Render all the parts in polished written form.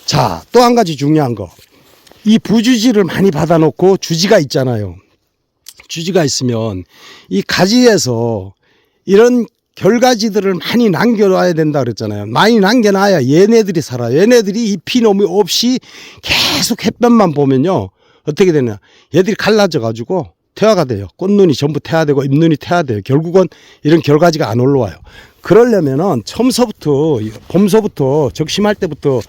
자, 또 한 가지 중요한 거. 이 부주지를 많이 받아놓고 주지가 있잖아요. 주지가 있으면 이 가지에서 이런 결가지들을 많이 남겨놔야 된다 그랬잖아요. 많이 남겨놔야 얘네들이 살아요. 얘네들이 잎이 너무 없이 계속 햇볕만 보면요. 어떻게 되냐. 얘들이 갈라져 가지고 퇴화가 돼요. 꽃눈이 전부 퇴화되고 잎눈이 퇴화돼요. 결국은 이런 결가지가 안 올라와요. 그러려면은 처음서부터 봄서부터 적심할 때부터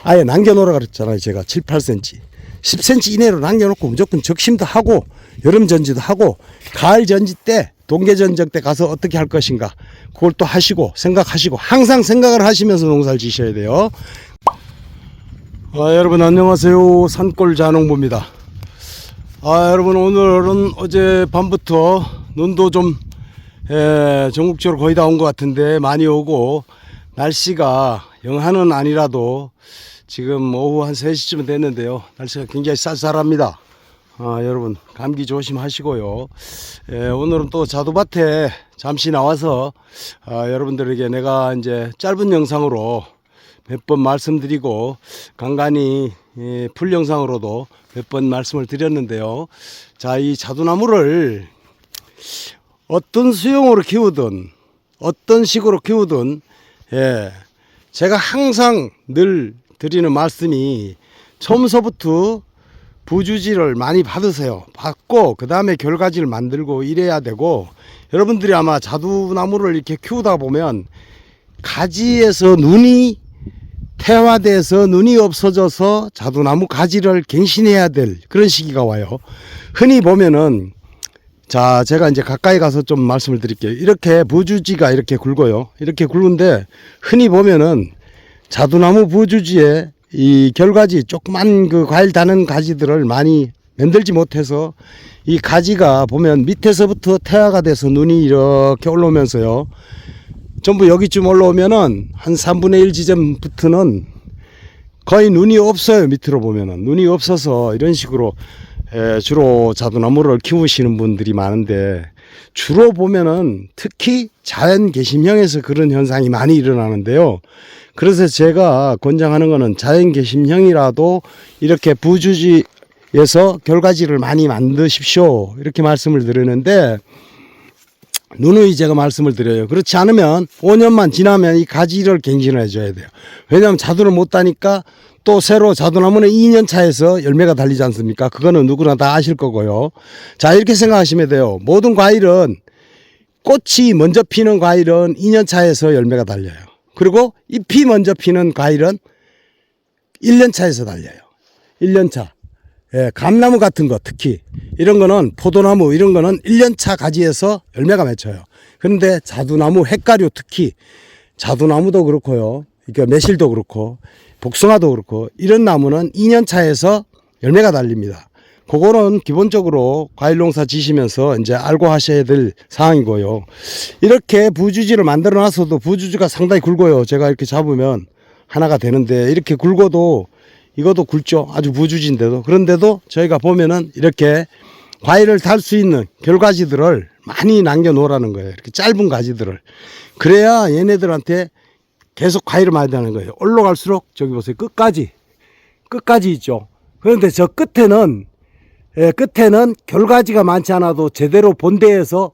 아예 남겨놓으라 그랬잖아요. 제가 7, 8cm 10cm 이내로 남겨놓고 무조건 적심도 하고 여름 전지도 하고 가을 전지 때 동계 전적 때 가서 어떻게 할 것인가 그걸 또 하시고 생각하시고 항상 생각을 하시면서 농사를 지셔야 돼요. 여러분 안녕하세요. 산골자농부입니다. 여러분 오늘은 어제 밤부터 눈도 좀 전국적으로 거의 다 온 것 같은데 많이 오고 날씨가 영하는 아니라도 지금 오후 한 3시쯤 됐는데요. 날씨가 굉장히 쌀쌀합니다. 여러분 감기 조심하시고요. 오늘은 또 자두밭에 잠시 나와서 여러분들에게 내가 이제 짧은 영상으로 몇 번 말씀드리고 간간히 풀 영상으로도 몇 번 말씀을 드렸는데요. 자, 이 자두나무를 어떤 수용으로 키우든 어떤 식으로 키우든 제가 항상 늘 드리는 말씀이 처음서부터 부주지를 많이 받으세요. 받고 그 다음에 결가지를 만들고 이래야 되고, 여러분들이 아마 자두나무를 이렇게 키우다 보면 가지에서 눈이 퇴화돼서 눈이 없어져서 자두나무 가지를 갱신해야 될 그런 시기가 와요. 흔히 보면은, 자, 제가 이제 가까이 가서 좀 말씀을 드릴게요. 이렇게 부주지가 이렇게 굵어요. 이렇게 굵은데 흔히 보면은 자두나무 부주지에 이 결가지 조그만 그 과일 다는 가지들을 많이 만들지 못해서 이 가지가 보면 밑에서부터 퇴화가 돼서 눈이 이렇게 올라오면서요. 전부 여기쯤 올라오면은 한 3분의 1 지점부터는 거의 눈이 없어요. 밑으로 보면은 눈이 없어서 이런 식으로 주로 자두나무를 키우시는 분들이 많은데, 주로 보면은 특히 자연 개심형에서 그런 현상이 많이 일어나는데요. 그래서 제가 권장하는 거는 자연 개심형이라도 이렇게 부주지에서 결가지를 많이 만드십시오, 이렇게 말씀을 드리는데, 누누이 제가 말씀을 드려요. 그렇지 않으면 5년만 지나면 이 가지를 갱신을 해줘야 돼요. 왜냐하면 자두를 못 따니까 또 새로 자두나무는 2년 차에서 열매가 달리지 않습니까? 그거는 누구나 다 아실 거고요. 자, 이렇게 생각하시면 돼요. 모든 과일은 꽃이 먼저 피는 과일은 2년 차에서 열매가 달려요. 그리고 잎이 먼저 피는 과일은 1년 차에서 달려요. 1년 차. 감나무 같은 거 특히 이런 거는, 포도나무 이런 거는 1년 차 가지에서 열매가 맺혀요. 그런데 자두나무, 핵가류 특히 자두나무도 그렇고요. 그러니까 매실도 그렇고 복숭아도 그렇고 이런 나무는 2년 차에서 열매가 달립니다. 그거는 기본적으로 과일 농사 지시면서 이제 알고 하셔야 될 사항이고요. 이렇게 부주지를 만들어 놨어도 부주지가 상당히 굵어요. 제가 이렇게 잡으면 하나가 되는데, 이렇게 굵어도 이것도 굵죠. 아주 부주지인데도. 그런데도 저희가 보면은 이렇게 과일을 달 수 있는 결가지들을 많이 남겨 놓으라는 거예요. 이렇게 짧은 가지들을. 그래야 얘네들한테 계속 과일을 많이 다는 거예요. 올라갈수록 저기 보세요. 끝까지 있죠. 그런데 저 끝에는 결가지가 많지 않아도 제대로 본대에서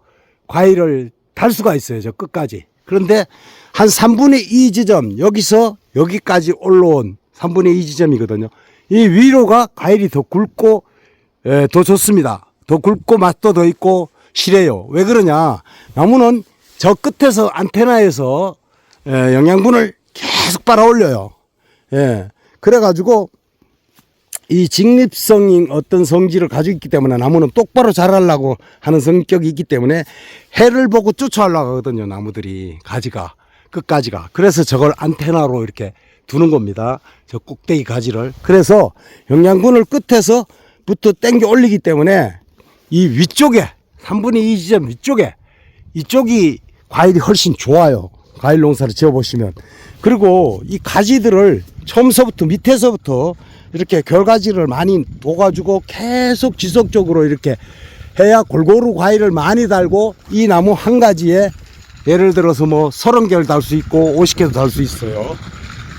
과일을 달 수가 있어요. 저 끝까지. 그런데 한 3분의 2 지점, 여기서 여기까지 올라온 3분의 2 지점이거든요. 이 위로가 과일이 더 굵고 더 좋습니다. 더 굵고 맛도 더 있고 실해요. 왜 그러냐? 나무는 저 끝에서 안테나에서 영양분을 계속 빨아 올려요. 그래가지고 이 직립성인 어떤 성질을 가지고 있기 때문에 나무는 똑바로 자라려고 하는 성격이 있기 때문에 해를 보고 쫓아오려고 하거든요. 나무들이 가지가 끝가지가. 그래서 저걸 안테나로 이렇게 두는 겁니다. 저 꼭대기 가지를. 그래서 영양분을 끝에서부터 땡겨 올리기 때문에 이 위쪽에 3분의 2 지점 위쪽에 이쪽이 과일이 훨씬 좋아요. 과일 농사를 지어보시면. 그리고 이 가지들을 처음서부터 밑에서부터 이렇게 결가지를 많이 둬가지고 계속 지속적으로 이렇게 해야 골고루 과일을 많이 달고, 이 나무 한 가지에 예를 들어서 뭐 30개를 달 수 있고 50개도 달 수 있어요.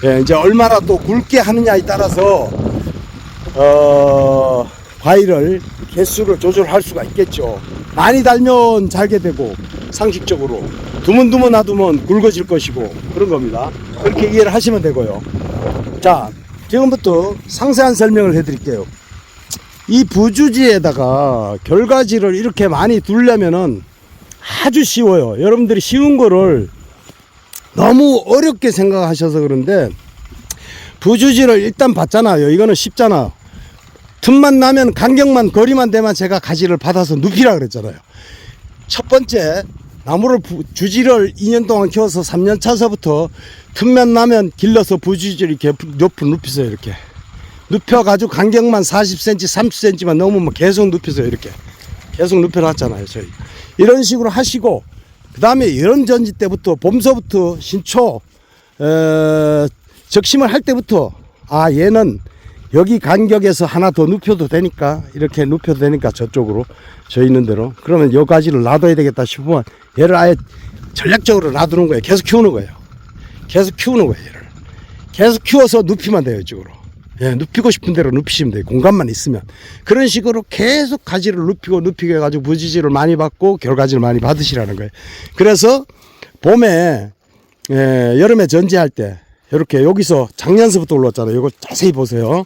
예, 이제 얼마나 또 굵게 하느냐에 따라서 과일을 개수를 조절할 수가 있겠죠. 많이 달면 잘게 되고 상식적으로 두문두문 놔두면 굵어질 것이고 그런 겁니다. 그렇게 이해를 하시면 되고요. 자, 지금부터 상세한 설명을 해드릴게요. 이 부주지에다가 결과지를 이렇게 많이 두려면은 아주 쉬워요. 여러분들이 쉬운 거를 너무 어렵게 생각하셔서 그런데 부주지를 일단 봤잖아요. 이거는 쉽잖아. 틈만 나면 간격만 거리만 되면 제가 가지를 받아서 눕히라 그랬잖아요. 첫 번째 나무를 주지를 2년 동안 키워서 3년 차서부터 틈만 나면 길러서 부주지를 이렇게 옆으로 눕히세요. 이렇게 눕혀가지고 간격만 40cm 30cm만 넘으면 계속 눕히세요. 이렇게 계속 눕혀놨잖아요. 저희 이런 식으로 하시고 그 다음에 이런 전지 때부터 봄서부터 신초 적심을 할 때부터 아 얘는 여기 간격에서 하나 더 눕혀도 되니까 이렇게 눕혀도 되니까 저쪽으로 저 있는 대로 그러면 요 가지를 놔둬야 되겠다 싶으면 얘를 아예 전략적으로 놔두는 거예요. 계속 키우는 거예요. 계속 키우는 거예요. 얘를 계속 키워서 눕히면 돼요. 이쪽으로. 예, 눕히고 싶은 대로 눕히시면 돼요. 공간만 있으면. 그런 식으로 계속 가지를 눕히게 해가지고 부지지를 많이 받고 결가지를 많이 받으시라는 거예요. 그래서 봄에 여름에 전지할 때 이렇게 여기서 작년서부터 올랐잖아요. 이거 자세히 보세요.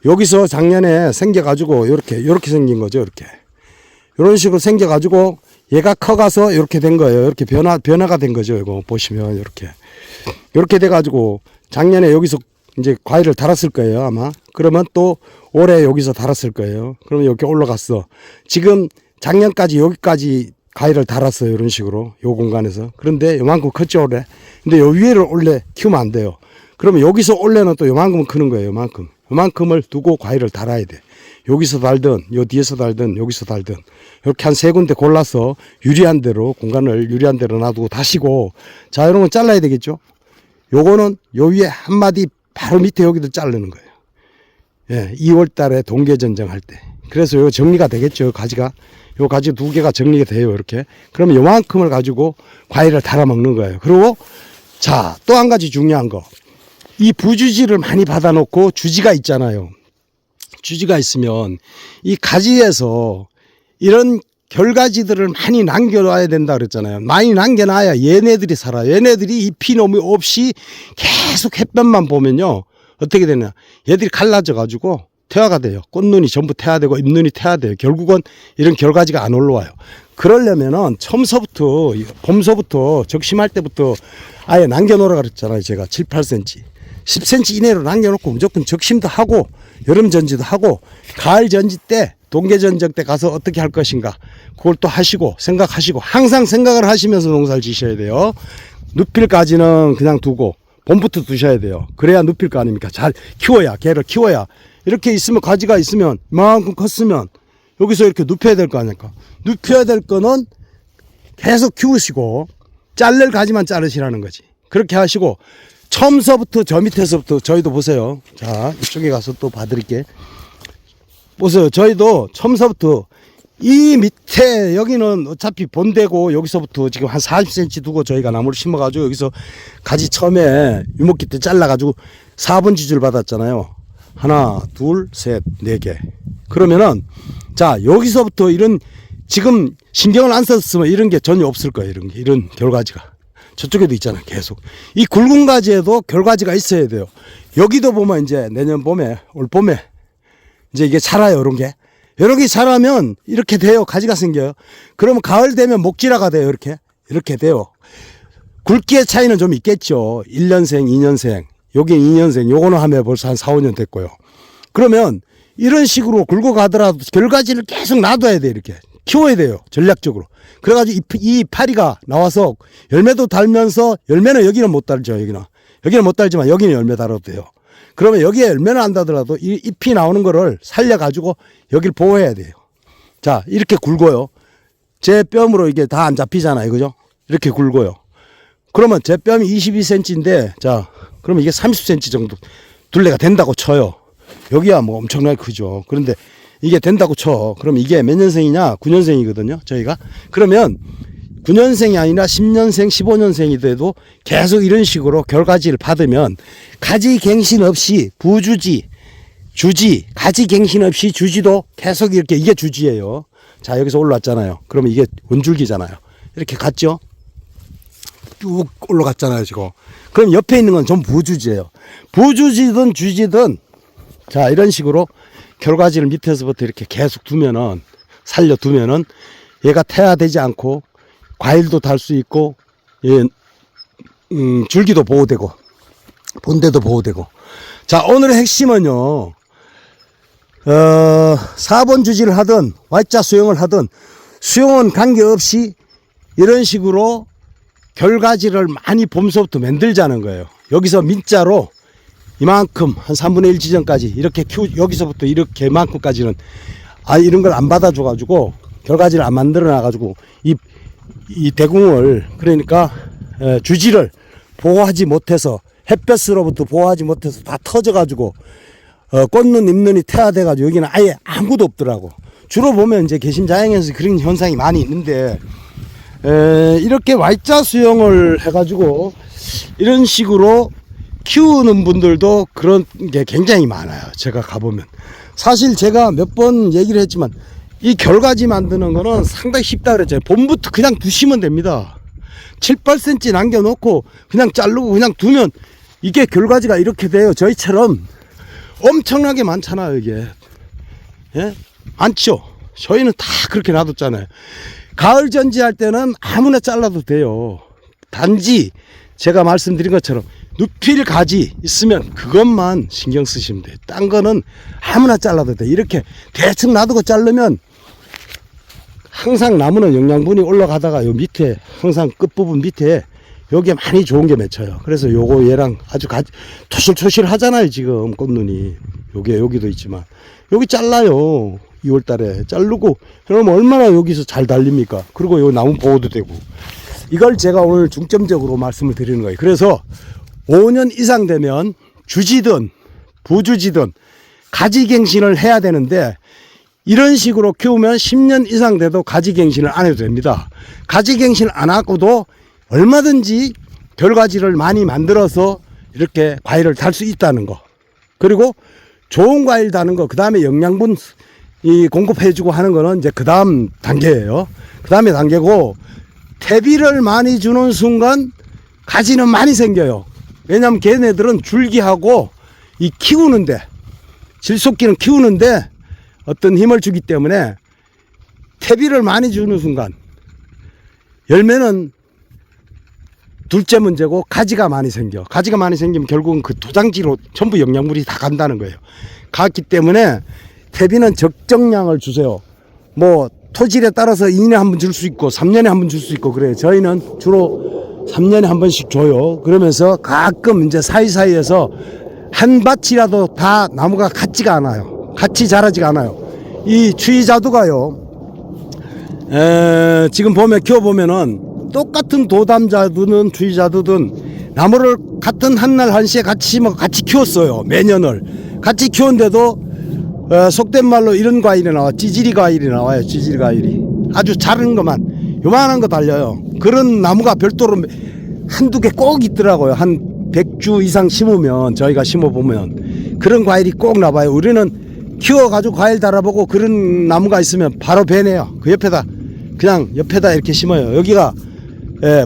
여기서 작년에 생겨가지고 이렇게 생긴 거죠. 이렇게 이런 식으로 생겨가지고 얘가 커가서 이렇게 된 거예요. 이렇게 변화가 된 거죠. 이거 보시면 이렇게 돼가지고 작년에 여기서 이제 과일을 달았을 거예요. 아마 그러면 또 올해 여기서 달았을 거예요. 그러면 여기 올라갔어. 지금 작년까지 여기까지 과일을 달았어요. 이런 식으로 요 공간에서. 그런데 요만큼 컸죠 올해. 근데 요 위에를 원래 키우면 안 돼요. 그러면 여기서 올해는 또 요만큼은 크는 거예요. 요만큼을 두고 과일을 달아야 돼. 여기서 달든 요 뒤에서 달든 여기서 달든 이렇게 한 세 군데 골라서 유리한 대로 공간을 유리한 대로 놔두고 다시고 자 이런 건 잘라야 되겠죠. 요거는 요 위에 한 마디 바로 밑에 여기도 자르는 거예요. 예, 2월 달에 동계전쟁 할 때. 그래서 요 정리가 되겠죠. 가지가. 요 가지 두 개가 정리가 돼요. 이렇게. 그러면 요만큼을 가지고 과일을 달아 먹는 거예요. 그리고 자, 또 한 가지 중요한 거. 이 부주지를 많이 받아 놓고 주지가 있잖아요. 주지가 있으면 이 가지에서 이런 결가지들을 많이 남겨놔야 된다 그랬잖아요. 많이 남겨놔야 얘네들이 살아요. 얘네들이 잎이 너무 없이 계속 햇볕만 보면요. 어떻게 되냐. 얘들이 갈라져 가지고 퇴화가 돼요. 꽃눈이 전부 퇴화되고 잎눈이 퇴화돼요. 결국은 이런 결가지가 안 올라와요. 그러려면은 처음서부터 봄서부터 적심할 때부터 아예 남겨놓으라 그랬잖아요. 제가 7, 8cm 10cm 이내로 남겨놓고 무조건 적심도 하고 여름 전지도 하고 가을 전지 때 동계전쟁 때 가서 어떻게 할 것인가 그걸 또 하시고 생각하시고 항상 생각을 하시면서 농사를 지셔야 돼요. 눕힐까지는 그냥 두고 봄부터 두셔야 돼요. 그래야 눕힐 거 아닙니까. 잘 키워야 개를 키워야 이렇게 있으면 가지가 있으면 이만큼 컸으면 여기서 이렇게 눕혀야 될 거 아닙니까. 눕혀야 될 거는 계속 키우시고 자를 가지만 자르시라는 거지. 그렇게 하시고 처음서부터 저 밑에서부터 저희도 보세요. 자 이쪽에 가서 또 봐드릴게. 보세요. 저희도 처음서부터 이 밑에 여기는 어차피 본대고 여기서부터 지금 한 40cm 두고 저희가 나무를 심어가지고 여기서 가지 처음에 유목기 때 잘라가지고 4번 지주를 받았잖아요. 하나, 둘, 셋, 네 개. 그러면은 자 여기서부터 이런 지금 신경을 안 썼으면 이런 게 전혀 없을 거예요. 이런 결가지가. 저쪽에도 있잖아요. 계속. 이 굵은 가지에도 결가지가 있어야 돼요. 여기도 보면 이제 내년 봄에 올 봄에 이제 이게 자라요. 이런 게 자라면 이렇게 돼요. 가지가 생겨요. 그러면 가을 되면 목지라가 돼요. 이렇게 돼요. 굵기의 차이는 좀 있겠죠. 1년생, 2년생. 여긴 2년생. 요거는 하면 벌써 한 4, 5년 됐고요. 그러면 이런 식으로 굵어 가더라도 결가지를 계속 놔둬야 돼요. 이렇게. 키워야 돼요. 전략적으로. 그래가지고 이 파리가 나와서 열매도 달면서 열매는 여기는 못 달죠. 여기는 못 달지만 여기는 열매 달아도 돼요. 그러면 여기에 열매는 안 달더라도 이 잎이 나오는 거를 살려가지고 여기를 보호해야 돼요. 자, 이렇게 굵어요. 제 뺨으로 이게 다 안 잡히잖아요. 그죠? 이렇게 굵어요. 그러면 제 뺨이 22cm인데, 자, 그러면 이게 30cm 정도 둘레가 된다고 쳐요. 여기야 뭐 엄청나게 크죠. 그런데 이게 된다고 쳐. 그럼 이게 몇 년생이냐? 9년생이거든요. 저희가. 그러면 9년생이 아니라 10년생, 15년생이 돼도 계속 이런 식으로 결가지를 받으면 가지갱신 없이 부주지, 주지, 가지갱신 없이 주지도 계속 이렇게, 이게 주지예요. 자, 여기서 올라왔잖아요. 그러면 이게 원줄기잖아요. 이렇게 갔죠? 쭉 올라갔잖아요, 지금. 그럼 옆에 있는 건 전부 부주지예요. 부주지든 주지든, 자, 이런 식으로 결과지를 밑에서부터 이렇게 계속 두면은, 살려두면은 얘가 태아되지 않고 과일도 달 수 있고, 예, 줄기도 보호되고, 본대도 보호되고. 자, 오늘의 핵심은요, 4번 주지를 하든, Y자 수용을 하든, 수용은 관계없이 이런 식으로 결가지를 많이 봄서부터 만들자는 거예요. 여기서 민자로 이만큼, 한 3분의 1 지점까지 이렇게 여기서부터 이렇게만큼까지는, 이런 걸 안 받아줘가지고, 결가지를 안 만들어놔가지고, 이 대궁을, 그러니까, 주지를 보호하지 못해서, 햇볕으로부터 보호하지 못해서 다 터져가지고, 꽃눈, 잎눈이 태화돼가지고, 여기는 아예 아무도 없더라고. 주로 보면 이제 개심자연에서 그런 현상이 많이 있는데, 이렇게 Y자 수용을 해가지고, 이런 식으로 키우는 분들도 그런 게 굉장히 많아요. 제가 가보면. 사실 제가 몇 번 얘기를 했지만, 이 결가지 만드는 거는 상당히 쉽다 그랬잖아요. 봄부터 그냥 두시면 됩니다. 7, 8cm 남겨놓고 그냥 자르고 그냥 두면 이게 결가지가 이렇게 돼요. 저희처럼 엄청나게 많잖아요, 이게. 예? 많죠? 저희는 다 그렇게 놔뒀잖아요. 가을 전지할 때는 아무나 잘라도 돼요. 단지 제가 말씀드린 것처럼 눕힐 가지 있으면 그것만 신경 쓰시면 돼요. 딴 거는 아무나 잘라도 돼. 이렇게 대충 놔두고 자르면 항상 나무는 영양분이 올라가다가 요 밑에, 항상 끝부분 밑에 여기에 많이 좋은 게 맺혀요. 그래서 요거 얘랑 아주 토실토실 하잖아요, 지금 꽃눈이. 여기도 있지만. 여기 잘라요. 2월 달에 자르고, 그러면 얼마나 여기서 잘 달립니까? 그리고 요 나무 보호도 되고. 이걸 제가 오늘 중점적으로 말씀을 드리는 거예요. 그래서 5년 이상 되면 주지든 부주지든 가지갱신을 해야 되는데, 이런 식으로 키우면 10년 이상 돼도 가지갱신을 안 해도 됩니다. 가지갱신 안 하고도 얼마든지 결가지를 많이 만들어서 이렇게 과일을 달 수 있다는 거. 그리고 좋은 과일 다는 거, 그 다음에 영양분 공급해주고 하는 거는 이제 그 다음 단계예요. 그 다음에 단계고, 퇴비를 많이 주는 순간 가지는 많이 생겨요. 왜냐하면 걔네들은 줄기하고 이 키우는데, 질속기는 키우는데 어떤 힘을 주기 때문에 퇴비를 많이 주는 순간 열매는 둘째 문제고, 가지가 많이 생겨. 가지가 많이 생기면 결국은 그 도장지로 전부 영양물이 다 간다는 거예요. 갔기 때문에 퇴비는 적정량을 주세요. 뭐 토질에 따라서 2년에 한 번 줄 수 있고 3년에 한 번 줄 수 있고 그래요. 저희는 주로 3년에 한 번씩 줘요. 그러면서 가끔 이제 사이사이에서 한 밭이라도 다 나무가 같지가 않아요. 같이 자라지가 않아요. 이 추위자두가요, 지금 보면 키워보면은 똑같은 도담자두든 추위자두든 나무를 같은 한날 한시에 같이 심어 같이 키웠어요. 매년을 같이 키웠는데도 속된 말로 이런 과일이 나와. 찌질이 과일이 나와요. 찌질이 과일이 아주 작은 것만 요만한 거 달려요. 그런 나무가 별도로 한두 개 꼭 있더라고요. 한 100주 이상 심으면, 저희가 심어보면 그런 과일이 꼭 나와요. 우리는 키워가지고 과일 달아보고 그런 나무가 있으면 바로 베내요. 그 옆에다 그냥 옆에다 이렇게 심어요. 여기가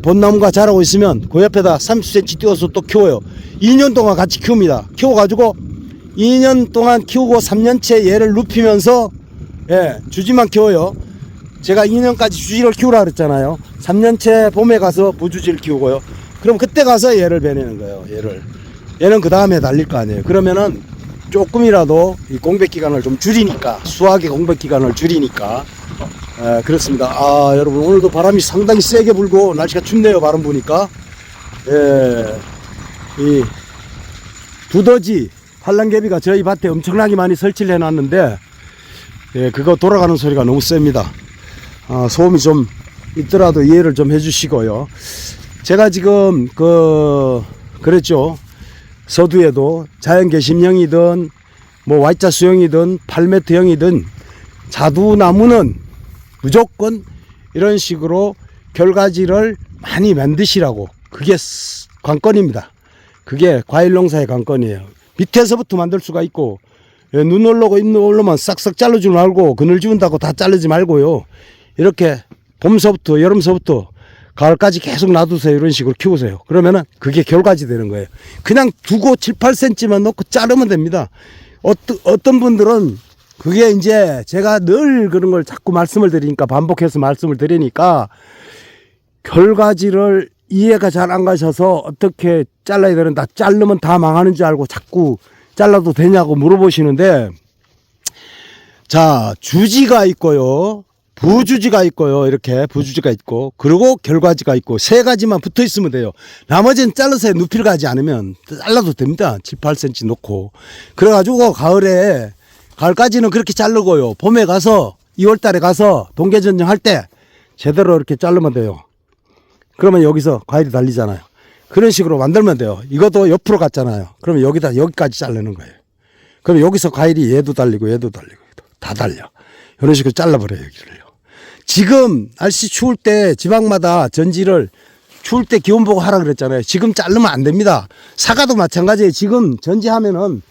벚나무가 자라고 있으면 그 옆에다 30cm 띄워서 또 키워요. 2년 동안 같이 키웁니다. 키워가지고 2년 동안 키우고 3년째 얘를 눕히면서 주지만 키워요. 제가 2년까지 주지를 키우라 그랬잖아요. 3년째 봄에 가서 부주지를 키우고요. 그럼 그때 가서 얘를 베내는 거예요. 얘는 그 다음에 달릴 거 아니에요. 그러면은 조금이라도 이 공백 기간을 좀 줄이니까, 수확의 공백 기간을 줄이니까, 그렇습니다. 여러분, 오늘도 바람이 상당히 세게 불고 날씨가 춥네요. 바람 부니까. 이 두더지 팔랑개비가 저희 밭에 엄청나게 많이 설치를 해놨는데, 그거 돌아가는 소리가 너무 셉니다. 소음이 좀 있더라도 이해를 좀 해주시고요. 제가 지금 그랬죠. 서두에도 자연개심형이든 뭐 Y자 수형이든 8m형이든 자두나무는 무조건 이런 식으로 결과지를 많이 만드시라고. 그게 관건입니다. 그게 과일 농사의 관건이에요. 밑에서부터 만들 수가 있고, 눈 올라오고 잎 올라오면 싹싹 자르지 말고, 그늘 지운다고 다 자르지 말고요. 이렇게 봄서부터 여름서부터 가을까지 계속 놔두세요. 이런 식으로 키우세요. 그러면은 그게 결과지 되는 거예요. 그냥 두고 7, 8cm만 놓고 자르면 됩니다. 어떤 분들은 그게 이제 제가 늘 그런 걸 자꾸 말씀을 드리니까, 반복해서 말씀을 드리니까, 결과지를 이해가 잘 안 가셔서 어떻게 잘라야 되는다, 자르면 다 망하는 줄 알고 자꾸 잘라도 되냐고 물어보시는데, 자, 주지가 있고요, 부주지가 있고요, 이렇게 부주지가 있고, 그리고 결과지가 있고, 세 가지만 붙어 있으면 돼요. 나머지는 잘라서 눕히를 가지 않으면 잘라도 됩니다. 7, 8cm 놓고. 그래가지고 가을까지는 그렇게 자르고요, 봄에 가서 2월 달에 가서 동계전쟁 할 때 제대로 이렇게 자르면 돼요. 그러면 여기서 과일이 달리잖아요. 그런 식으로 만들면 돼요. 이것도 옆으로 갔잖아요. 그러면 여기까지 자르는 거예요. 그럼 여기서 과일이 얘도 달리고 얘도 달리고 다 달려. 이런 식으로 잘라버려요, 여기를요. 지금 날씨 추울 때 지방마다 전지를 추울 때 기온 보고 하라 그랬잖아요. 지금 자르면 안 됩니다. 사과도 마찬가지예요. 지금 전지하면은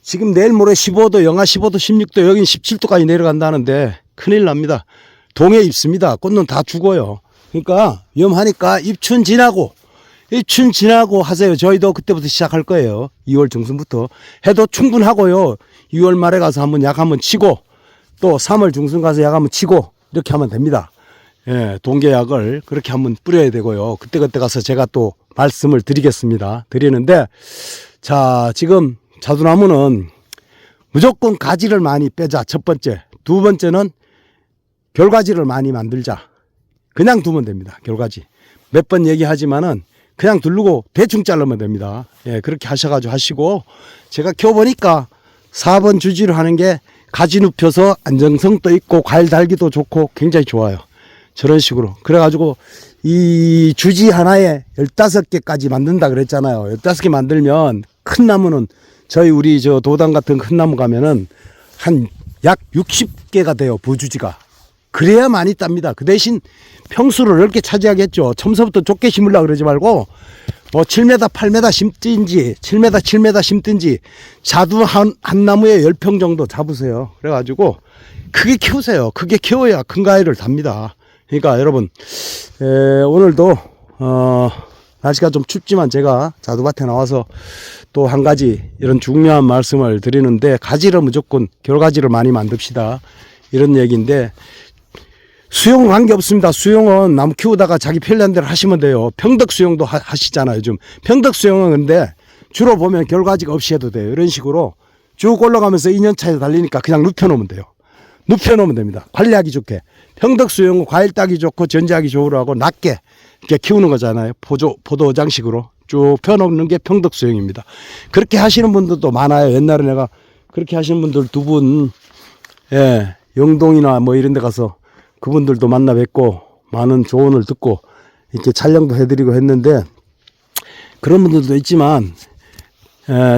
지금 내일 모레 15도, 영하 15도, 16도, 여긴 17도까지 내려간다는데 큰일 납니다. 동해 입습니다. 꽃은 다 죽어요. 그러니까 위험하니까 입춘 지나고 하세요. 저희도 그때부터 시작할 거예요. 2월 중순부터 해도 충분하고요. 2월 말에 가서 한번 약 한번 치고, 또 3월 중순 가서 약 한번 치고, 이렇게 하면 됩니다. 예, 동계약을 그렇게 한번 뿌려야 되고요. 그때 가서 제가 또 말씀을 드리는데, 자, 지금 자두나무는 무조건 가지를 많이 빼자. 첫 번째. 두 번째는 결과지를 많이 만들자. 그냥 두면 됩니다. 결과지. 몇 번 얘기하지만은 그냥 두르고 대충 자르면 됩니다. 예, 그렇게 하셔가지고 하시고, 제가 키워보니까 4번 주지를 하는 게 가지 눕혀서 안정성도 있고 과일 달기도 좋고 굉장히 좋아요. 저런 식으로. 그래가지고 이 주지 하나에 15개까지 만든다 그랬잖아요. 15개 만들면 큰 나무는 우리 저 도당 같은 큰 나무 가면은 한 약 60개가 돼요. 부주지가. 그래야 많이 땁니다. 그 대신 평수를 넓게 차지하겠죠. 처음서부터 좁게 심으려고 그러지 말고, 뭐 7m, 8m 심든지 7m, 7m 심든지 자두 한 나무에 10평 정도 잡으세요. 그래가지고 크게 키우세요. 크게 키워야 큰 과일을 답니다. 그러니까 여러분, 오늘도 날씨가 좀 춥지만 제가 자두밭에 나와서 또 한 가지 이런 중요한 말씀을 드리는데, 가지를 무조건 결과지를 많이 만듭시다, 이런 얘기인데, 수용은 관계없습니다. 수용은 나무 키우다가 자기 편리한 대로 하시면 돼요. 평덕 수용도 하시잖아요, 요즘. 평덕 수용은 근데 주로 보면 결과지가 없이 해도 돼요. 이런 식으로 쭉 올라가면서 2년차에 달리니까 그냥 눕혀놓으면 돼요. 눕혀놓으면 됩니다. 관리하기 좋게. 평덕 수용은 과일 따기 좋고 전지하기 좋으라고 낮게 이렇게 키우는 거잖아요. 포도장식으로 쭉 펴놓는 게 평덕 수용입니다. 그렇게 하시는 분들도 많아요. 옛날에 내가 그렇게 하시는 분들 2분, 예, 영동이나 뭐 이런 데 가서 그분들도 만나 뵙고 많은 조언을 듣고 이렇게 촬영도 해드리고 했는데, 그런 분들도 있지만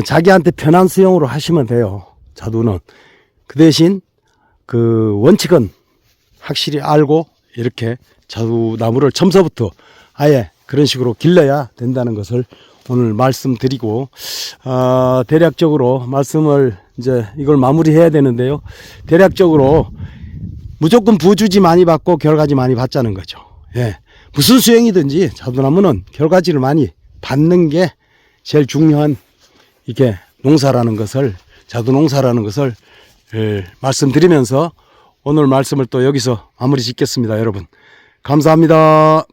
자기한테 편한 수용으로 하시면 돼요. 자두는. 그 대신 그 원칙은 확실히 알고 이렇게 자두나무를 처음서부터 아예 그런 식으로 길러야 된다는 것을 오늘 말씀드리고, 대략적으로 말씀을 이제 이걸 마무리해야 되는데요. 대략적으로 무조건 부주지 많이 받고 결과지 많이 받자는 거죠. 예. 무슨 수행이든지 자두나무는 결과지를 많이 받는 게 제일 중요한 이게 농사라는 것을, 자두 농사라는 것을 말씀드리면서 오늘 말씀을 또 여기서 마무리 짓겠습니다. 여러분 감사합니다.